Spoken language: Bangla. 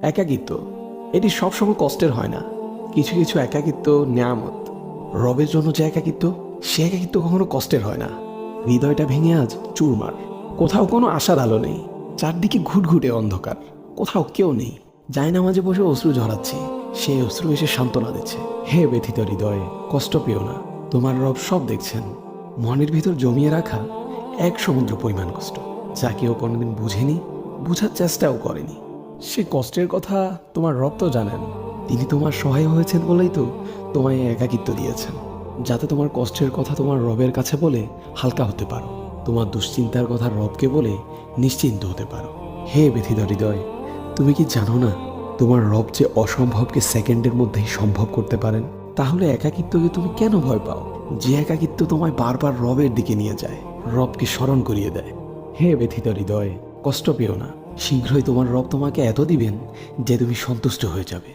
একাকিত্ব এটি সবসময় কষ্টের হয় না। কিছু কিছু একাকিত্ব নেয়ামত। রবের জন্য যে একাকিত্ব, সে একাকিত্ব কখনো কষ্টের হয় না। হৃদয়টা ভেঙে আজ চুরমার। কোথাও কোনো আশার আলো নেই, চারদিকে ঘুটঘুটে অন্ধকার। কোথাও কেউ নেই। জায়নামাজে বসে অশ্রু ঝরাচ্ছি, সেই অশ্রু এসে সান্ত্বনা দিচ্ছে। হে ব্যথিত হৃদয়ে, কষ্ট পেও না, তোমার রব সব দেখছেন। মনের ভিতর জমিয়ে রাখা এক সমুদ্র পরিমাণ কষ্ট, যা কেউ কোনোদিন বুঝেনি, বুঝার চেষ্টাও করেনি। সে কষ্টের কথা তোমার রব তো জানেন। তিনি তোমার সহায় হয়েছেন বলেই তো তোমায় এই একাকিত্ব দিয়েছেন, যাতে তোমার কষ্টের কথা তোমার রবের কাছে বলে হালকা হতে পারো, তোমার দুশ্চিন্তার কথা রবকে বলে নিশ্চিন্ত হতে পারো। হে ব্যথিত হৃদয়, তুমি কি জানো না তোমার রব যে অসম্ভবকে সেকেন্ডের মধ্যেই সম্ভব করতে পারেন? তাহলে একাকিত্বকে তুমি কেন ভয় পাও? যে একাকিত্ব তোমায় বারবার রবের দিকে নিয়ে যায়, রবকে স্মরণ করিয়ে দেয়। হে ব্যথিত হৃদয়, কষ্ট পেও না। শীঘ্রই তোমার রব তোমাকে এত দিবেন যে তুমি সন্তুষ্ট হয়ে যাবে।